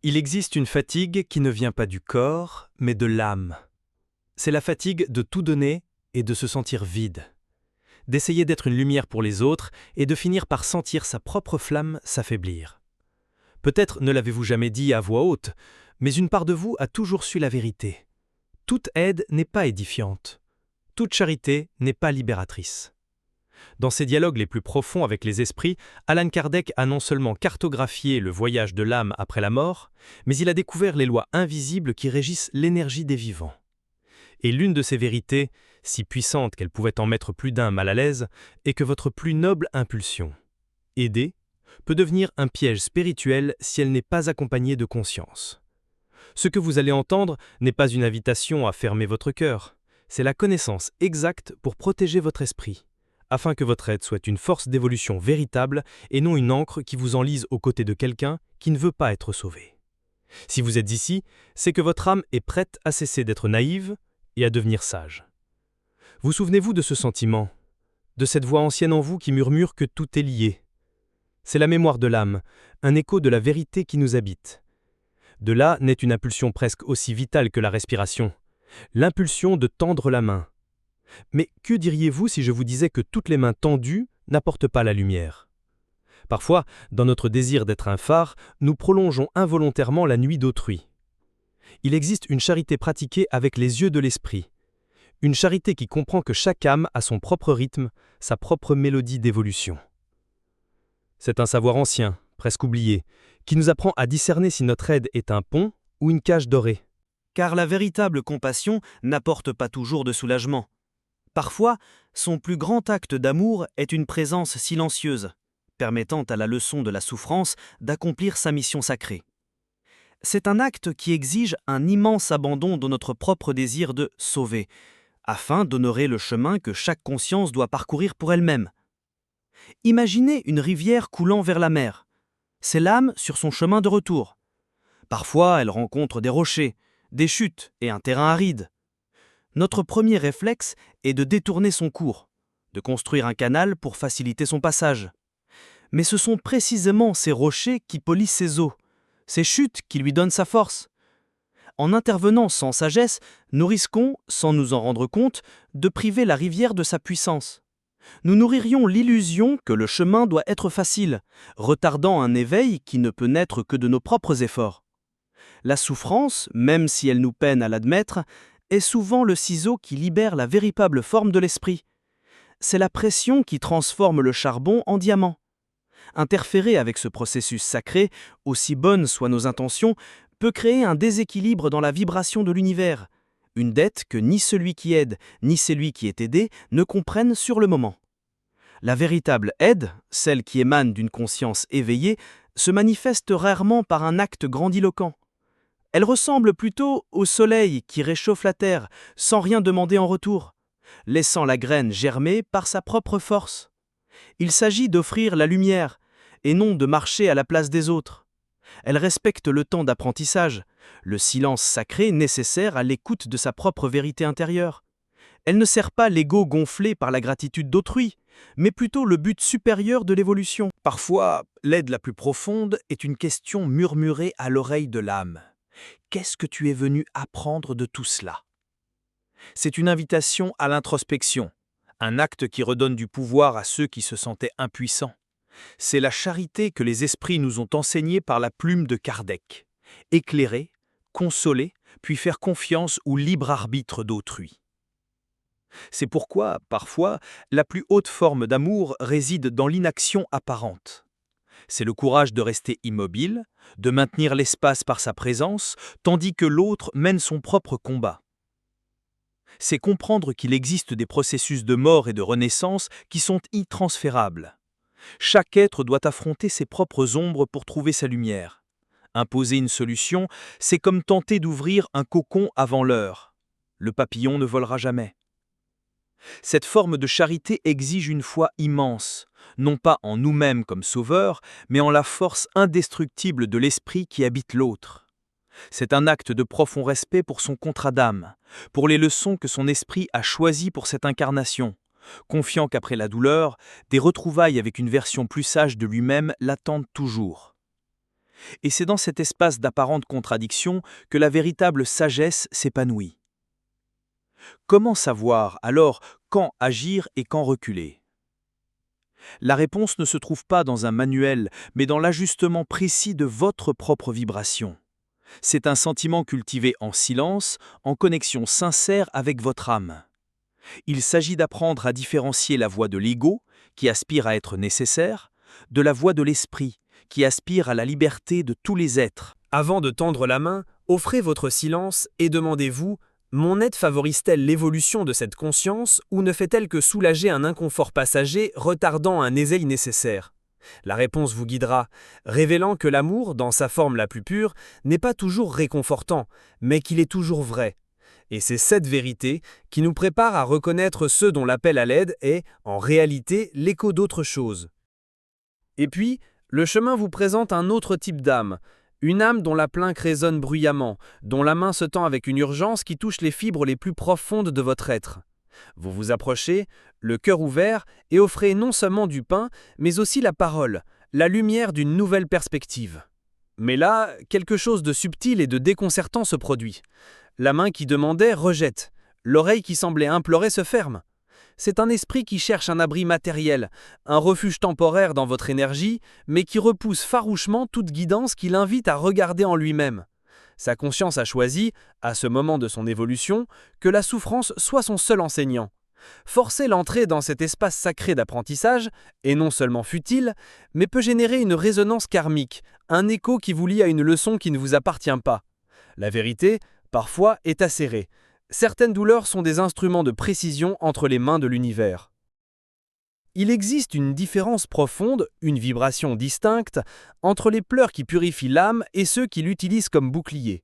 Il existe une fatigue qui ne vient pas du corps, mais de l'âme. C'est la fatigue de tout donner et de se sentir vide, d'essayer d'être une lumière pour les autres et de finir par sentir sa propre flamme s'affaiblir. Peut-être ne l'avez-vous jamais dit à voix haute, mais une part de vous a toujours su la vérité. Toute aide n'est pas édifiante. Toute charité n'est pas libératrice. Dans ses dialogues les plus profonds avec les esprits, Allan Kardec a non seulement cartographié le voyage de l'âme après la mort, mais il a découvert les lois invisibles qui régissent l'énergie des vivants. Et l'une de ces vérités, si puissante qu'elle pouvait en mettre plus d'un mal à l'aise, est que votre plus noble impulsion, aider, peut devenir un piège spirituel si elle n'est pas accompagnée de conscience. Ce que vous allez entendre n'est pas une invitation à fermer votre cœur, c'est la connaissance exacte pour protéger votre esprit, afin que votre aide soit une force d'évolution véritable et non une ancre qui vous enlise aux côtés de quelqu'un qui ne veut pas être sauvé. Si vous êtes ici, c'est que votre âme est prête à cesser d'être naïve et à devenir sage. Vous souvenez-vous de ce sentiment, de cette voix ancienne en vous qui murmure que tout est lié? C'est la mémoire de l'âme, un écho de la vérité qui nous habite. De là naît une impulsion presque aussi vitale que la respiration, l'impulsion de tendre la main. Mais que diriez-vous si je vous disais que toutes les mains tendues n'apportent pas la lumière? Parfois, dans notre désir d'être un phare, nous prolongeons involontairement la nuit d'autrui. Il existe une charité pratiquée avec les yeux de l'esprit. Une charité qui comprend que chaque âme a son propre rythme, sa propre mélodie d'évolution. C'est un savoir ancien, presque oublié, qui nous apprend à discerner si notre aide est un pont ou une cage dorée. Car la véritable compassion n'apporte pas toujours de soulagement. Parfois, son plus grand acte d'amour est une présence silencieuse, permettant à la leçon de la souffrance d'accomplir sa mission sacrée. C'est un acte qui exige un immense abandon de notre propre désir de sauver, afin d'honorer le chemin que chaque conscience doit parcourir pour elle-même. Imaginez une rivière coulant vers la mer. C'est l'âme sur son chemin de retour. Parfois, elle rencontre des rochers, des chutes et un terrain aride. Notre premier réflexe est de détourner son cours, de construire un canal pour faciliter son passage. Mais ce sont précisément ces rochers qui polissent ses eaux, ces chutes qui lui donnent sa force. En intervenant sans sagesse, nous risquons, sans nous en rendre compte, de priver la rivière de sa puissance. Nous nourririons l'illusion que le chemin doit être facile, retardant un éveil qui ne peut naître que de nos propres efforts. La souffrance, même si elle nous peine à l'admettre, est souvent le ciseau qui libère la véritable forme de l'esprit. C'est la pression qui transforme le charbon en diamant. Interférer avec ce processus sacré, aussi bonnes soient nos intentions, peut créer un déséquilibre dans la vibration de l'univers, une dette que ni celui qui aide, ni celui qui est aidé ne comprennent sur le moment. La véritable aide, celle qui émane d'une conscience éveillée, se manifeste rarement par un acte grandiloquent. Elle ressemble plutôt au soleil qui réchauffe la terre sans rien demander en retour, laissant la graine germer par sa propre force. Il s'agit d'offrir la lumière et non de marcher à la place des autres. Elle respecte le temps d'apprentissage, le silence sacré nécessaire à l'écoute de sa propre vérité intérieure. Elle ne sert pas l'ego gonflé par la gratitude d'autrui, mais plutôt le but supérieur de l'évolution. Parfois, l'aide la plus profonde est une question murmurée à l'oreille de l'âme. Qu'est-ce que tu es venu apprendre de tout cela? C'est une invitation à l'introspection, un acte qui redonne du pouvoir à ceux qui se sentaient impuissants. C'est la charité que les esprits nous ont enseignée par la plume de Kardec. Éclairer, consoler, puis faire confiance au libre arbitre d'autrui. C'est pourquoi, parfois, la plus haute forme d'amour réside dans l'inaction apparente. C'est le courage de rester immobile, de maintenir l'espace par sa présence, tandis que l'autre mène son propre combat. C'est comprendre qu'il existe des processus de mort et de renaissance qui sont intransférables. Chaque être doit affronter ses propres ombres pour trouver sa lumière. Imposer une solution, c'est comme tenter d'ouvrir un cocon avant l'heure. Le papillon ne volera jamais. Cette forme de charité exige une foi immense, non pas en nous-mêmes comme sauveurs, mais en la force indestructible de l'esprit qui habite l'autre. C'est un acte de profond respect pour son contrat d'âme, pour les leçons que son esprit a choisies pour cette incarnation, confiant qu'après la douleur, des retrouvailles avec une version plus sage de lui-même l'attendent toujours. Et c'est dans cet espace d'apparente contradiction que la véritable sagesse s'épanouit. Comment savoir alors quand agir et quand reculer? La réponse ne se trouve pas dans un manuel, mais dans l'ajustement précis de votre propre vibration. C'est un sentiment cultivé en silence, en connexion sincère avec votre âme. Il s'agit d'apprendre à différencier la voix de l'ego, qui aspire à être nécessaire, de la voix de l'esprit, qui aspire à la liberté de tous les êtres. Avant de tendre la main, offrez votre silence et demandez-vous: mon aide favorise-t-elle l'évolution de cette conscience ou ne fait-elle que soulager un inconfort passager, retardant un éveil nécessaire? La réponse vous guidera, révélant que l'amour, dans sa forme la plus pure, n'est pas toujours réconfortant, mais qu'il est toujours vrai. Et c'est cette vérité qui nous prépare à reconnaître ceux dont l'appel à l'aide est, en réalité, l'écho d'autre chose. Et puis, le chemin vous présente un autre type d'âme, une âme dont la plainte résonne bruyamment, dont la main se tend avec une urgence qui touche les fibres les plus profondes de votre être. Vous vous approchez, le cœur ouvert, et offrez non seulement du pain, mais aussi la parole, la lumière d'une nouvelle perspective. Mais là, quelque chose de subtil et de déconcertant se produit. La main qui demandait rejette, l'oreille qui semblait implorer se ferme. C'est un esprit qui cherche un abri matériel, un refuge temporaire dans votre énergie, mais qui repousse farouchement toute guidance qui l'invite à regarder en lui-même. Sa conscience a choisi, à ce moment de son évolution, que la souffrance soit son seul enseignant. Forcer l'entrée dans cet espace sacré d'apprentissage est non seulement futile, mais peut générer une résonance karmique, un écho qui vous lie à une leçon qui ne vous appartient pas. La vérité, parfois, est acérée. Certaines douleurs sont des instruments de précision entre les mains de l'univers. Il existe une différence profonde, une vibration distincte, entre les pleurs qui purifient l'âme et ceux qui l'utilisent comme bouclier.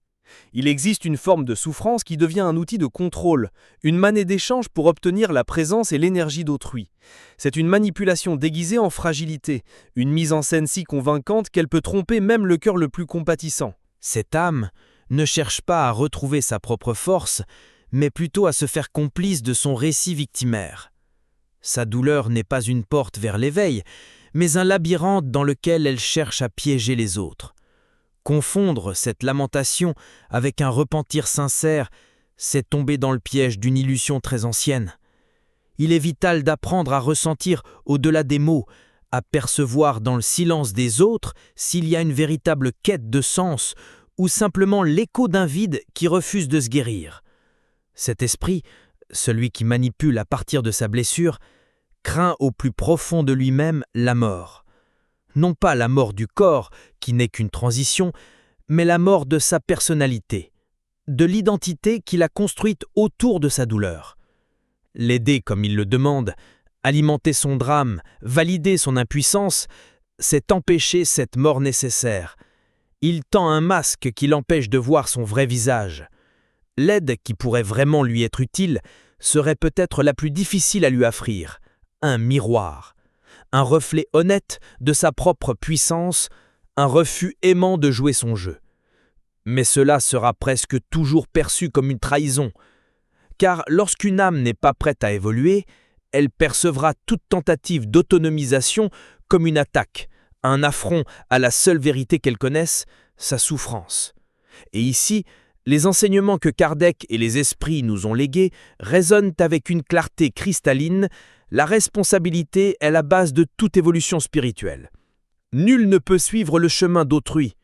Il existe une forme de souffrance qui devient un outil de contrôle, une monnaie d'échange pour obtenir la présence et l'énergie d'autrui. C'est une manipulation déguisée en fragilité, une mise en scène si convaincante qu'elle peut tromper même le cœur le plus compatissant. Cette âme ne cherche pas à retrouver sa propre force, mais plutôt à se faire complice de son récit victimaire. Sa douleur n'est pas une porte vers l'éveil, mais un labyrinthe dans lequel elle cherche à piéger les autres. Confondre cette lamentation avec un repentir sincère, c'est tomber dans le piège d'une illusion très ancienne. Il est vital d'apprendre à ressentir au-delà des mots, à percevoir dans le silence des autres s'il y a une véritable quête de sens ou simplement l'écho d'un vide qui refuse de se guérir. Cet esprit, celui qui manipule à partir de sa blessure, craint au plus profond de lui-même la mort. Non pas la mort du corps, qui n'est qu'une transition, mais la mort de sa personnalité, de l'identité qu'il a construite autour de sa douleur. L'aider comme il le demande, alimenter son drame, valider son impuissance, c'est empêcher cette mort nécessaire. Il tend un masque qui l'empêche de voir son vrai visage. L'aide qui pourrait vraiment lui être utile serait peut-être la plus difficile à lui offrir, un miroir, un reflet honnête de sa propre puissance, un refus aimant de jouer son jeu. Mais cela sera presque toujours perçu comme une trahison, car lorsqu'une âme n'est pas prête à évoluer, elle percevra toute tentative d'autonomisation comme une attaque, un affront à la seule vérité qu'elle connaisse, sa souffrance. Et ici, les enseignements que Kardec et les esprits nous ont légués résonnent avec une clarté cristalline. La responsabilité est la base de toute évolution spirituelle. Nul ne peut suivre le chemin d'autrui.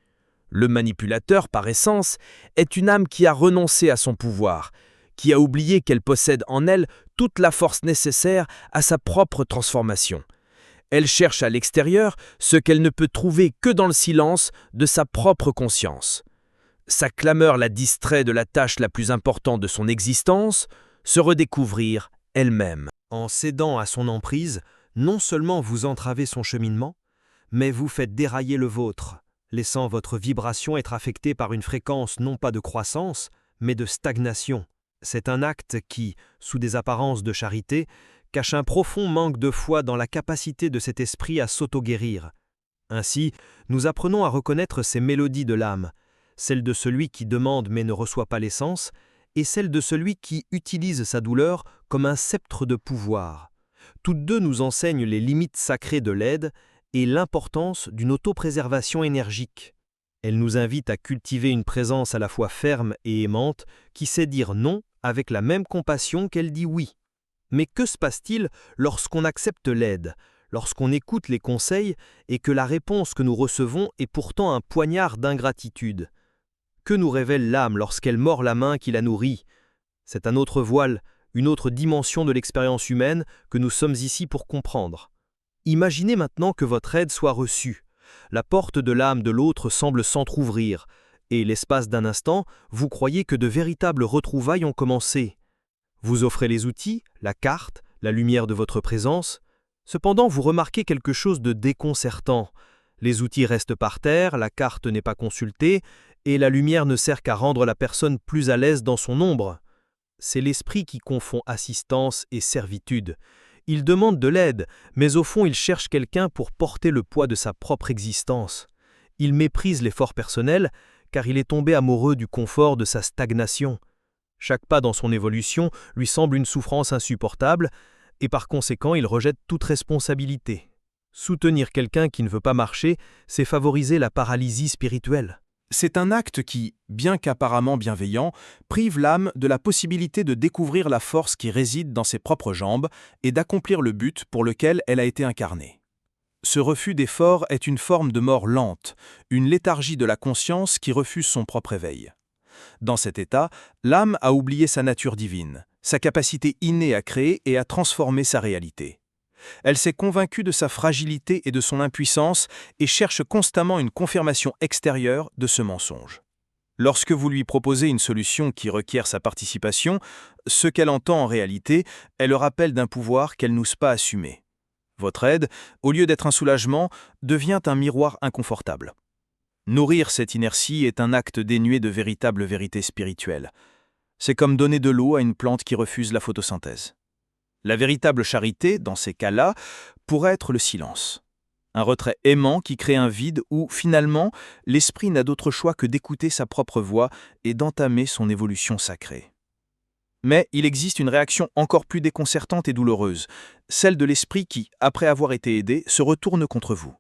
Le manipulateur, par essence, est une âme qui a renoncé à son pouvoir, qui a oublié qu'elle possède en elle toute la force nécessaire à sa propre transformation. Elle cherche à l'extérieur ce qu'elle ne peut trouver que dans le silence de sa propre conscience. Sa clameur la distrait de la tâche la plus importante de son existence, se redécouvrir elle-même. En cédant à son emprise, non seulement vous entravez son cheminement, mais vous faites dérailler le vôtre, laissant votre vibration être affectée par une fréquence non pas de croissance, mais de stagnation. C'est un acte qui, sous des apparences de charité, cache un profond manque de foi dans la capacité de cet esprit à s'auto-guérir. Ainsi, nous apprenons à reconnaître ces mélodies de l'âme, celle de celui qui demande mais ne reçoit pas l'essence, et celle de celui qui utilise sa douleur comme un sceptre de pouvoir. Toutes deux nous enseignent les limites sacrées de l'aide et l'importance d'une autopréservation énergique. Elle nous invite à cultiver une présence à la fois ferme et aimante, qui sait dire non avec la même compassion qu'elle dit oui. Mais que se passe-t-il lorsqu'on accepte l'aide, lorsqu'on écoute les conseils et que la réponse que nous recevons est pourtant un poignard d'ingratitude? Que nous révèle l'âme lorsqu'elle mord la main qui la nourrit? C'est un autre voile, une autre dimension de l'expérience humaine que nous sommes ici pour comprendre. Imaginez maintenant que votre aide soit reçue. La porte de l'âme de l'autre semble s'entr'ouvrir, et l'espace d'un instant, vous croyez que de véritables retrouvailles ont commencé. Vous offrez les outils, la carte, la lumière de votre présence. Cependant, vous remarquez quelque chose de déconcertant. Les outils restent par terre, la carte n'est pas consultée, et la lumière ne sert qu'à rendre la personne plus à l'aise dans son ombre. C'est l'esprit qui confond assistance et servitude. Il demande de l'aide, mais au fond il cherche quelqu'un pour porter le poids de sa propre existence. Il méprise l'effort personnel, car il est tombé amoureux du confort de sa stagnation. Chaque pas dans son évolution lui semble une souffrance insupportable, et par conséquent il rejette toute responsabilité. Soutenir quelqu'un qui ne veut pas marcher, c'est favoriser la paralysie spirituelle. C'est un acte qui, bien qu'apparemment bienveillant, prive l'âme de la possibilité de découvrir la force qui réside dans ses propres jambes et d'accomplir le but pour lequel elle a été incarnée. Ce refus d'effort est une forme de mort lente, une léthargie de la conscience qui refuse son propre éveil. Dans cet état, l'âme a oublié sa nature divine, sa capacité innée à créer et à transformer sa réalité. Elle s'est convaincue de sa fragilité et de son impuissance et cherche constamment une confirmation extérieure de ce mensonge. Lorsque vous lui proposez une solution qui requiert sa participation, ce qu'elle entend en réalité est le rappel d'un pouvoir qu'elle n'ose pas assumer. Votre aide, au lieu d'être un soulagement, devient un miroir inconfortable. Nourrir cette inertie est un acte dénué de véritable vérité spirituelle. C'est comme donner de l'eau à une plante qui refuse la photosynthèse. La véritable charité, dans ces cas-là, pourrait être le silence. Un retrait aimant qui crée un vide où, finalement, l'esprit n'a d'autre choix que d'écouter sa propre voix et d'entamer son évolution sacrée. Mais il existe une réaction encore plus déconcertante et douloureuse, celle de l'esprit qui, après avoir été aidé, se retourne contre vous.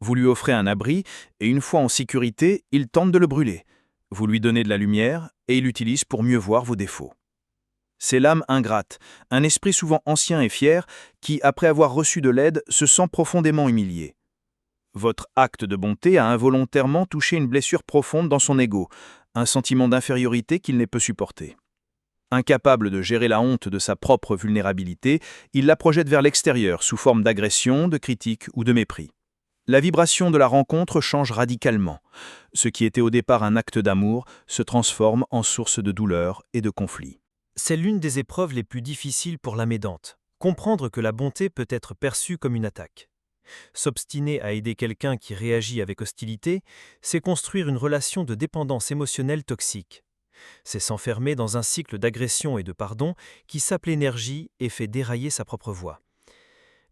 Vous lui offrez un abri, et une fois en sécurité, il tente de le brûler. Vous lui donnez de la lumière, et il l'utilise pour mieux voir vos défauts. C'est l'âme ingrate, un esprit souvent ancien et fier, qui, après avoir reçu de l'aide, se sent profondément humilié. Votre acte de bonté a involontairement touché une blessure profonde dans son ego, un sentiment d'infériorité qu'il ne peut supporter. Incapable de gérer la honte de sa propre vulnérabilité, il la projette vers l'extérieur sous forme d'agression, de critique ou de mépris. La vibration de la rencontre change radicalement. Ce qui était au départ un acte d'amour se transforme en source de douleur et de conflit. C'est l'une des épreuves les plus difficiles pour l'âme aidante. Comprendre que la bonté peut être perçue comme une attaque. S'obstiner à aider quelqu'un qui réagit avec hostilité, c'est construire une relation de dépendance émotionnelle toxique. C'est s'enfermer dans un cycle d'agression et de pardon qui sape l'énergie et fait dérailler sa propre voie.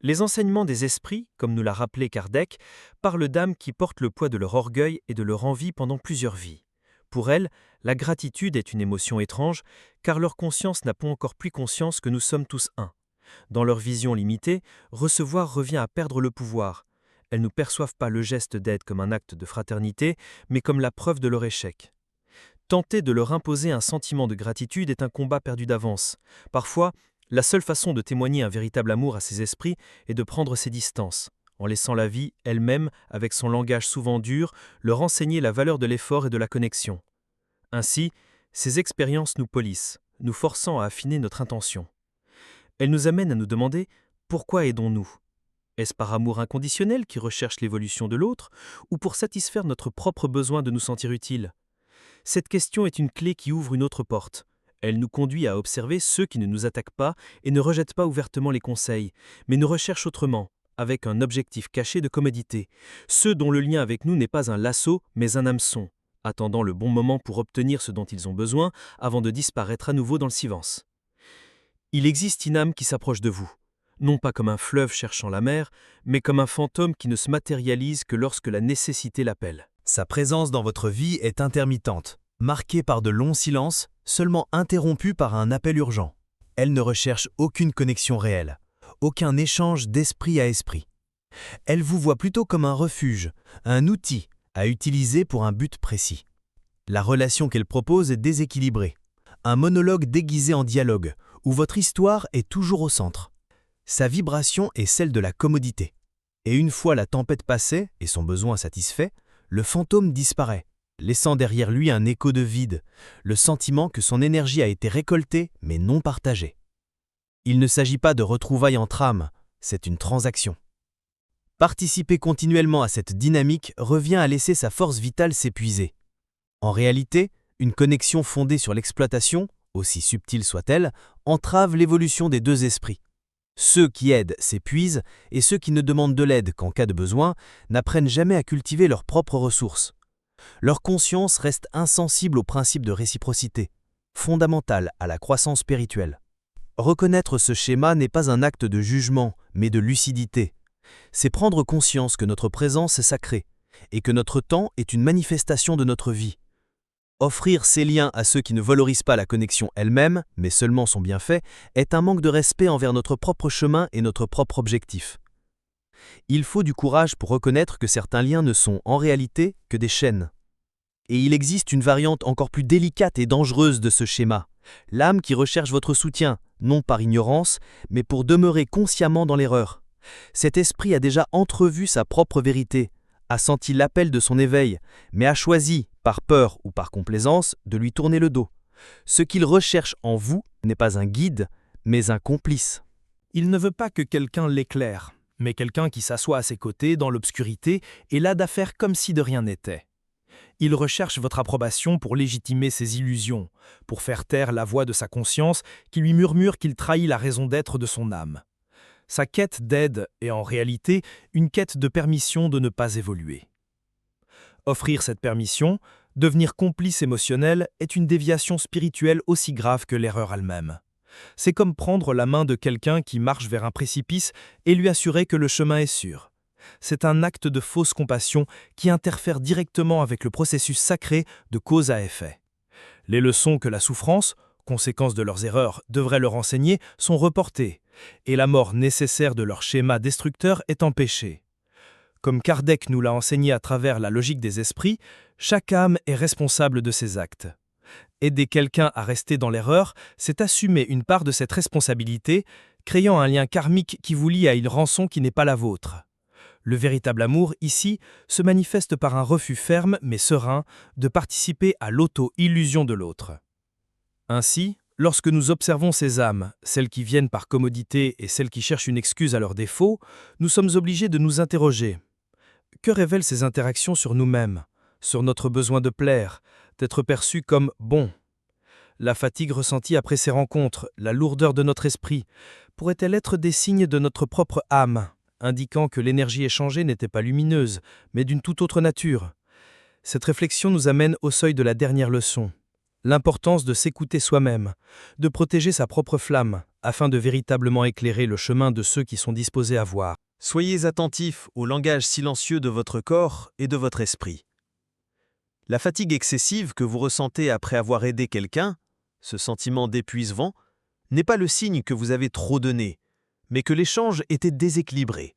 Les enseignements des esprits, comme nous l'a rappelé Kardec, parlent d'âmes qui portent le poids de leur orgueil et de leur envie pendant plusieurs vies. Pour elles, la gratitude est une émotion étrange, car leur conscience n'a pas encore pris conscience que nous sommes tous un. Dans leur vision limitée, recevoir revient à perdre le pouvoir. Elles ne perçoivent pas le geste d'aide comme un acte de fraternité, mais comme la preuve de leur échec. Tenter de leur imposer un sentiment de gratitude est un combat perdu d'avance. Parfois, la seule façon de témoigner un véritable amour à ces esprits est de prendre ses distances, en laissant la vie, elle-même, avec son langage souvent dur, leur enseigner la valeur de l'effort et de la connexion. Ainsi, ces expériences nous polissent, nous forçant à affiner notre intention. Elles nous amènent à nous demander « Pourquoi aidons-nous » Est-ce par amour inconditionnel qui recherche l'évolution de l'autre, ou pour satisfaire notre propre besoin de nous sentir utiles ? Cette question est une clé qui ouvre une autre porte. Elle nous conduit à observer ceux qui ne nous attaquent pas et ne rejettent pas ouvertement les conseils, mais nous recherchent autrement, avec un objectif caché de commodité, ceux dont le lien avec nous n'est pas un lasso, mais un hameçon, attendant le bon moment pour obtenir ce dont ils ont besoin avant de disparaître à nouveau dans le silence. Il existe une âme qui s'approche de vous, non pas comme un fleuve cherchant la mer, mais comme un fantôme qui ne se matérialise que lorsque la nécessité l'appelle. Sa présence dans votre vie est intermittente, marquée par de longs silences, seulement interrompus par un appel urgent. Elle ne recherche aucune connexion réelle, aucun échange d'esprit à esprit. Elle vous voit plutôt comme un refuge, un outil, à utiliser pour un but précis. La relation qu'elle propose est déséquilibrée. Un monologue déguisé en dialogue, où votre histoire est toujours au centre. Sa vibration est celle de la commodité. Et une fois la tempête passée et son besoin satisfait, le fantôme disparaît, laissant derrière lui un écho de vide, le sentiment que son énergie a été récoltée mais non partagée. Il ne s'agit pas de retrouvailles entre âmes, c'est une transaction. Participer continuellement à cette dynamique revient à laisser sa force vitale s'épuiser. En réalité, une connexion fondée sur l'exploitation, aussi subtile soit-elle, entrave l'évolution des deux esprits. Ceux qui aident s'épuisent et ceux qui ne demandent de l'aide qu'en cas de besoin n'apprennent jamais à cultiver leurs propres ressources. Leur conscience reste insensible au principe de réciprocité, fondamental à la croissance spirituelle. Reconnaître ce schéma n'est pas un acte de jugement, mais de lucidité. C'est prendre conscience que notre présence est sacrée et que notre temps est une manifestation de notre vie. Offrir ces liens à ceux qui ne valorisent pas la connexion elle-même, mais seulement son bienfait, est un manque de respect envers notre propre chemin et notre propre objectif. Il faut du courage pour reconnaître que certains liens ne sont en réalité que des chaînes. Et il existe une variante encore plus délicate et dangereuse de ce schéma, l'âme qui recherche votre soutien, non par ignorance, mais pour demeurer consciemment dans l'erreur. Cet esprit a déjà entrevu sa propre vérité, a senti l'appel de son éveil, mais a choisi, par peur ou par complaisance, de lui tourner le dos. Ce qu'il recherche en vous n'est pas un guide, mais un complice. Il ne veut pas que quelqu'un l'éclaire, mais quelqu'un qui s'assoit à ses côtés dans l'obscurité et l'aide à faire comme si de rien n'était. Il recherche votre approbation pour légitimer ses illusions, pour faire taire la voix de sa conscience qui lui murmure qu'il trahit la raison d'être de son âme. Sa quête d'aide est en réalité une quête de permission de ne pas évoluer. Offrir cette permission, devenir complice émotionnel, est une déviation spirituelle aussi grave que l'erreur elle-même. C'est comme prendre la main de quelqu'un qui marche vers un précipice et lui assurer que le chemin est sûr. C'est un acte de fausse compassion qui interfère directement avec le processus sacré de cause à effet. Les leçons que la souffrance, conséquence de leurs erreurs, devrait leur enseigner sont reportées, et la mort nécessaire de leur schéma destructeur est empêchée. Comme Kardec nous l'a enseigné à travers la logique des esprits, chaque âme est responsable de ses actes. Aider quelqu'un à rester dans l'erreur, c'est assumer une part de cette responsabilité, créant un lien karmique qui vous lie à une rançon qui n'est pas la vôtre. Le véritable amour, ici, se manifeste par un refus ferme mais serein de participer à l'auto-illusion de l'autre. Ainsi, lorsque nous observons ces âmes, celles qui viennent par commodité et celles qui cherchent une excuse à leurs défauts, nous sommes obligés de nous interroger. Que révèlent ces interactions sur nous-mêmes, sur notre besoin de plaire, d'être perçus comme bons? La fatigue ressentie après ces rencontres, la lourdeur de notre esprit, pourraient-elles être des signes de notre propre âme, indiquant que l'énergie échangée n'était pas lumineuse, mais d'une toute autre nature? Cette réflexion nous amène au seuil de la dernière leçon. L'importance de s'écouter soi-même, de protéger sa propre flamme, afin de véritablement éclairer le chemin de ceux qui sont disposés à voir. Soyez attentifs au langage silencieux de votre corps et de votre esprit. La fatigue excessive que vous ressentez après avoir aidé quelqu'un, ce sentiment d'épuisement, n'est pas le signe que vous avez trop donné, mais que l'échange était déséquilibré.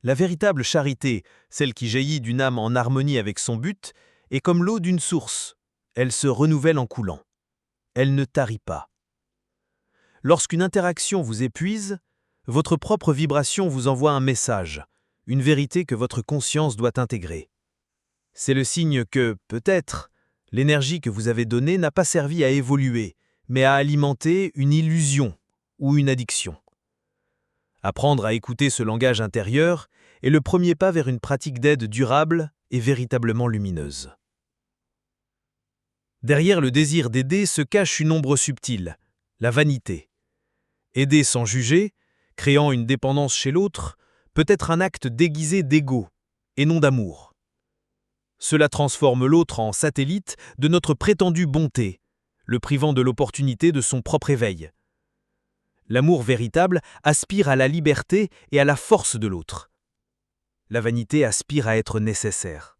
La véritable charité, celle qui jaillit d'une âme en harmonie avec son but, est comme l'eau d'une source. Elle se renouvelle en coulant. Elle ne tarit pas. Lorsqu'une interaction vous épuise, votre propre vibration vous envoie un message, une vérité que votre conscience doit intégrer. C'est le signe que, peut-être, l'énergie que vous avez donnée n'a pas servi à évoluer, mais à alimenter une illusion ou une addiction. Apprendre à écouter ce langage intérieur est le premier pas vers une pratique d'aide durable et véritablement lumineuse. Derrière le désir d'aider se cache une ombre subtile, la vanité. Aider sans juger, créant une dépendance chez l'autre, peut être un acte déguisé d'ego et non d'amour. Cela transforme l'autre en satellite de notre prétendue bonté, le privant de l'opportunité de son propre éveil. L'amour véritable aspire à la liberté et à la force de l'autre. La vanité aspire à être nécessaire.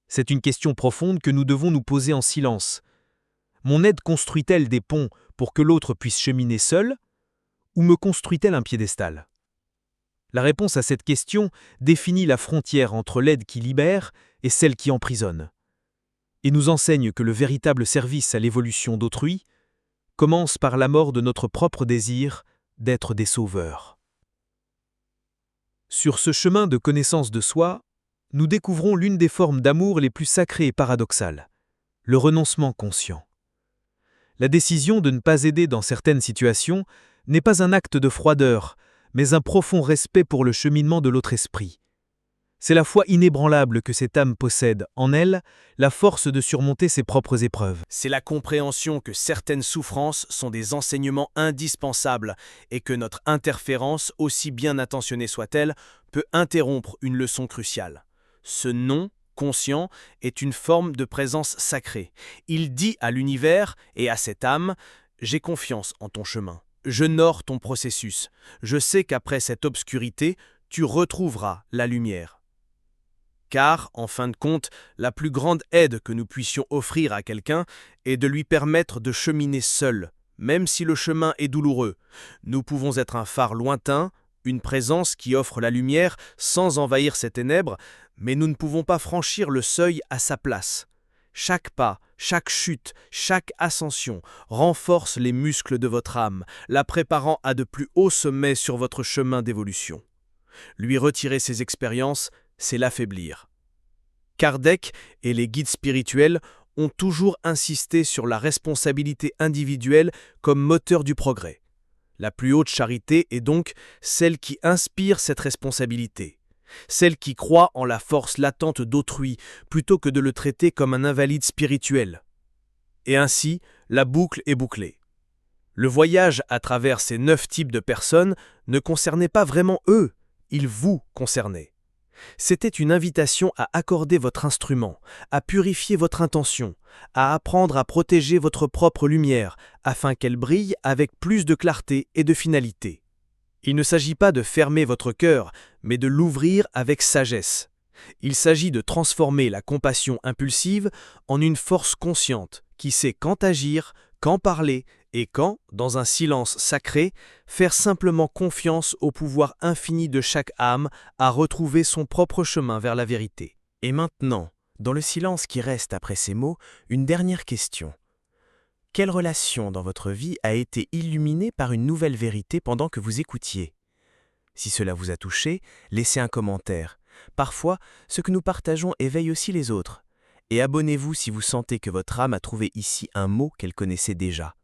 C'est une question profonde que nous devons nous poser en silence. Mon aide construit-elle des ponts pour que l'autre puisse cheminer seul, ou me construit-elle un piédestal? La réponse à cette question définit la frontière entre l'aide qui libère et celle qui emprisonne, et nous enseigne que le véritable service à l'évolution d'autrui commence par la mort de notre propre désir d'être des sauveurs. Sur ce chemin de connaissance de soi, nous découvrons l'une des formes d'amour les plus sacrées et paradoxales, le renoncement conscient. La décision de ne pas aider dans certaines situations n'est pas un acte de froideur, mais un profond respect pour le cheminement de l'autre esprit. C'est la foi inébranlable que cette âme possède en elle, la force de surmonter ses propres épreuves. C'est la compréhension que certaines souffrances sont des enseignements indispensables et que notre interférence, aussi bien intentionnée soit-elle, peut interrompre une leçon cruciale. Ce non conscient est une forme de présence sacrée. Il dit à l'univers et à cette âme « J'ai confiance en ton chemin. J'honore ton processus. Je sais qu'après cette obscurité, tu retrouveras la lumière. » Car, en fin de compte, la plus grande aide que nous puissions offrir à quelqu'un est de lui permettre de cheminer seul, même si le chemin est douloureux. Nous pouvons être un phare lointain, une présence qui offre la lumière sans envahir ses ténèbres, mais nous ne pouvons pas franchir le seuil à sa place. Chaque pas, chaque chute, chaque ascension renforce les muscles de votre âme, la préparant à de plus hauts sommets sur votre chemin d'évolution. Lui retirer ses expériences, c'est l'affaiblir. Kardec et les guides spirituels ont toujours insisté sur la responsabilité individuelle comme moteur du progrès. La plus haute charité est donc celle qui inspire cette responsabilité, celle qui croit en la force latente d'autrui plutôt que de le traiter comme un invalide spirituel. Et ainsi, la boucle est bouclée. Le voyage à travers ces 9 types de personnes ne concernait pas vraiment eux, il vous concernait. C'était une invitation à accorder votre instrument, à purifier votre intention, à apprendre à protéger votre propre lumière, afin qu'elle brille avec plus de clarté et de finalité. Il ne s'agit pas de fermer votre cœur, mais de l'ouvrir avec sagesse. Il s'agit de transformer la compassion impulsive en une force consciente qui sait quand agir, quand parler et quand, dans un silence sacré, faire simplement confiance au pouvoir infini de chaque âme à retrouver son propre chemin vers la vérité. Et maintenant, dans le silence qui reste après ces mots, une dernière question. Quelle relation dans votre vie a été illuminée par une nouvelle vérité pendant que vous écoutiez ? Si cela vous a touché, laissez un commentaire. Parfois, ce que nous partageons éveille aussi les autres. Et abonnez-vous si vous sentez que votre âme a trouvé ici un mot qu'elle connaissait déjà.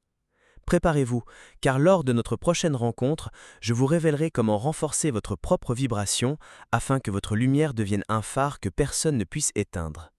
Préparez-vous, car lors de notre prochaine rencontre, je vous révélerai comment renforcer votre propre vibration afin que votre lumière devienne un phare que personne ne puisse éteindre.